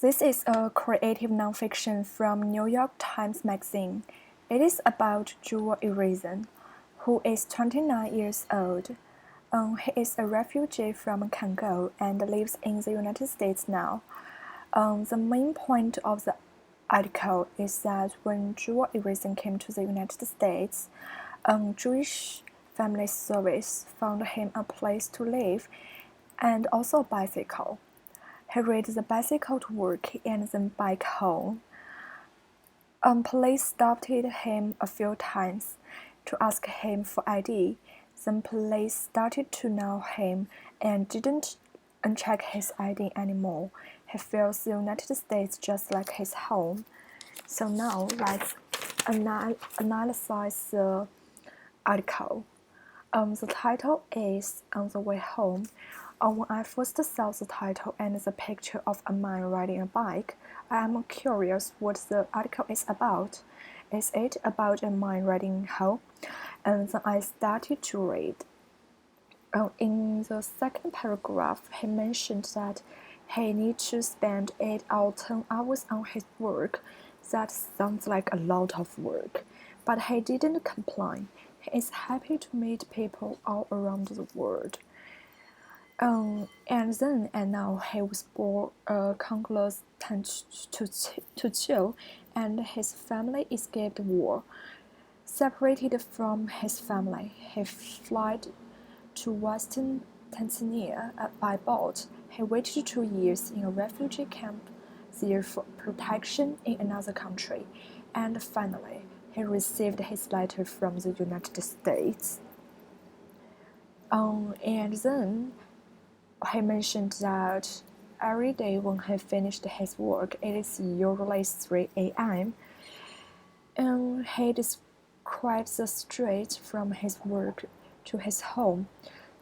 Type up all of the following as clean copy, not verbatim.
This is a creative nonfiction from New York Times Magazine. It is about Zhuo Yiren, who is 29 years old. He is a refugee from Congo and lives in the United States now. The main point of the article is that when Zhuo Yiren came to the United States, Jewish family service found him a place to live and also a bicycle. He rode the bicycle to work and then back home. Police stopped him a few times to ask him for ID. Then police started to know him and didn't uncheck his ID anymore. He feels the United States just like his home. So now let's analyze the article. The title is On the Way Home. When I first saw the title and the picture of a man riding a bike, I am curious what the article is about. Is it about a man riding home? And then I started to read. In the second paragraph, he mentioned that he needs to spend 8 or 10 hours on his work. That sounds like a lot of work, but he didn't complain. He is happy to meet people all around the world. And then and now he was born countless times to chill, and his family escaped war. Separated from his family, he fled to western Tanzania by boat. He waited 2 years in a refugee camp there for protection in another country, and finally he received his letter from the United States. And then he mentioned that every day when he finished his work, it is usually 3 a.m. And he described the streets from his work to his home.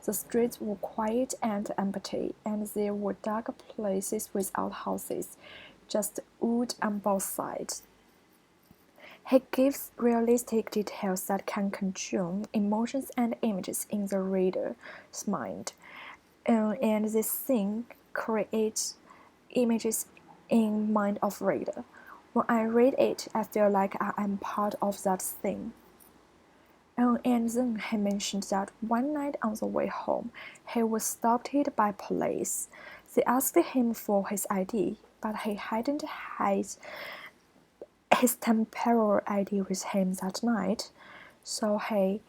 The streets were quiet and empty, and there were dark places without houses, just wood on both sides. He gives realistic details that can conjure emotions and images in the reader's mind. And this thing creates images in mind of reader. When I read it, I feel like I am part of that thing. And then he mentioned that one night on the way home, he was stopped by police. They asked him for his ID, but he hadn't had his temporary ID with him that night, so he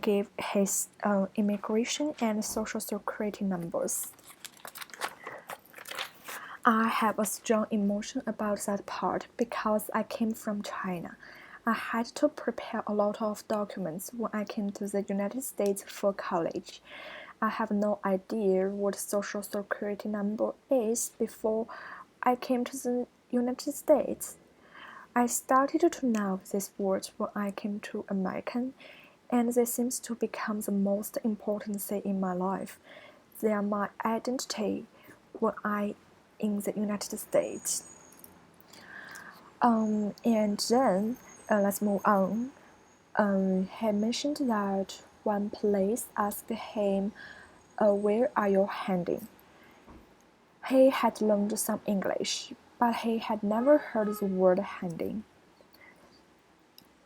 gave his immigration and social security numbers. I have a strong emotion about that part because I came from China. I had to prepare a lot of documents when I came to the United States for college. I have no idea what social security number is before I came to the United States. I started to know these words when I came to America, and they seem to become the most important thing in my life. They are my identity when I in the United States. And then let's move on. He mentioned that one police asked him, "Where are you heading?" He had learned some English, but he had never heard the word heading.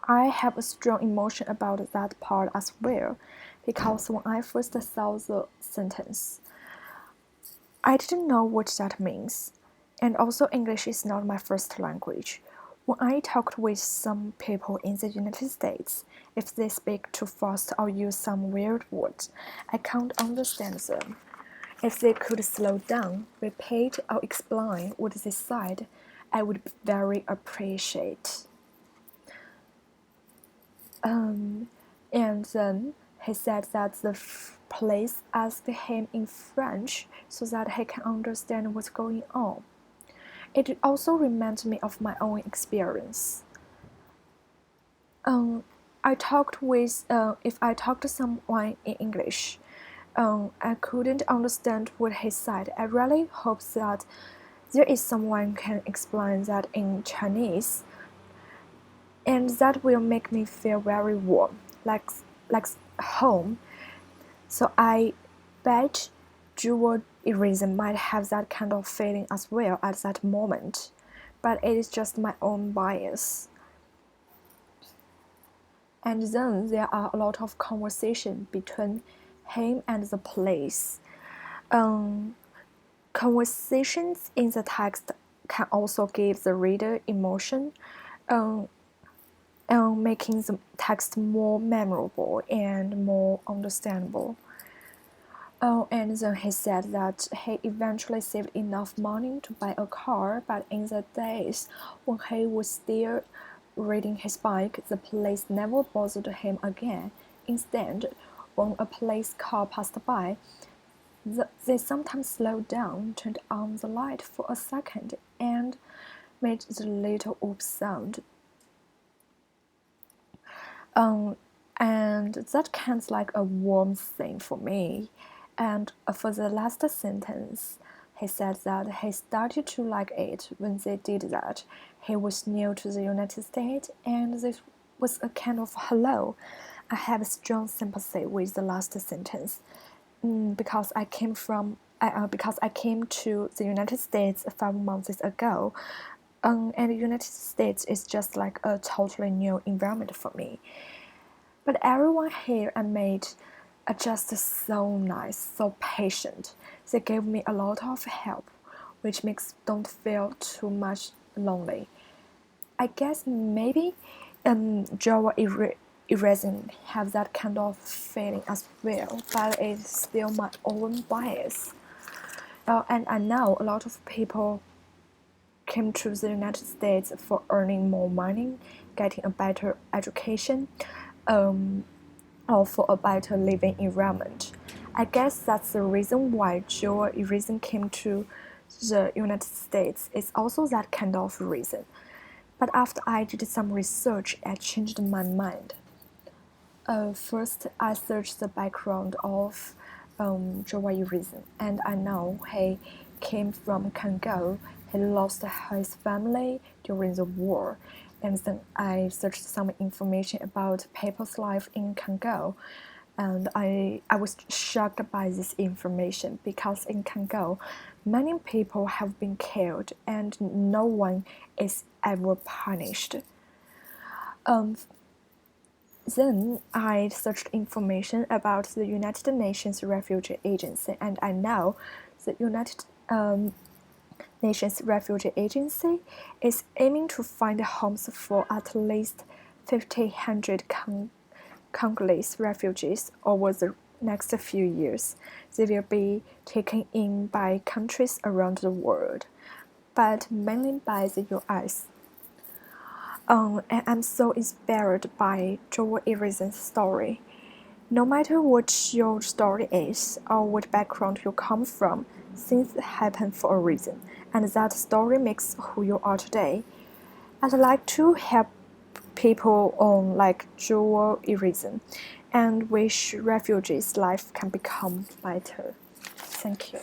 I have a strong emotion about that part as well, because when I first saw the sentence, I didn't know what that means, and also English is not my first language. When I talked with some people in the United States, if they speak too fast or use some weird words, I can't understand them. If they could slow down, repeat, or explain what they said, I would very appreciate. And then he said that the police asked him in French so that he can understand what's going on. It also reminds me of my own experience. I talked with if I talked to someone in English, I couldn't understand what he said. I really hope that there is someone can explain that in Chinese, and that will make me feel very warm, like home. So I bet Zhuo Eraser might have that kind of feeling as well at that moment, but it is just my own bias. And then there are a lot of conversation between him and the police. Conversations in the text can also give the reader emotion, making the text more memorable and more understandable. And then he said that he eventually saved enough money to buy a car, but in the days when he was still riding his bike, the police never bothered him again. Instead, when a police car passed by, they sometimes slowed down, turned on the light for a second, and made the little whoop sound. And that counts like a warm thing for me. And for the last sentence, he said that he started to like it when they did that. He was new to the United States, and this was a kind of hello. I have a strong sympathy with the last sentence, because I came to the United States 5 months ago, and the United States is just like a totally new environment for me. But everyone here I met are just so nice, so patient. They gave me a lot of help, which makes don't feel too much lonely. I guess maybe Java erasing have that kind of feeling as well, but it's still my own bias. And I know a lot of people came to the United States for earning more money, getting a better education, or for a better living environment. I guess that's the reason why Joel Erasing came to the United States. It's also that kind of reason. But after I did some research, I changed my mind. First, I searched the background of Joel Erasing, and I know he came from Congo. He lost his family during the war. And then I searched some information about people's life in Congo, and I was shocked by this information because in Congo, many people have been killed and no one is ever punished. Then I searched information about the United Nations Refugee Agency, and I know the United Nations Refugee Agency is aiming to find homes for at least 1,500 Congolese refugees over the next few years. They will be taken in by countries around the world, but mainly by the US. And I'm so inspired by Joel Erasing's story. No matter what your story is or what background you come from, things happen for a reason, and that story makes who you are today. I'd like to help people on like Joel Erasing and wish refugees' life can become better. Thank you.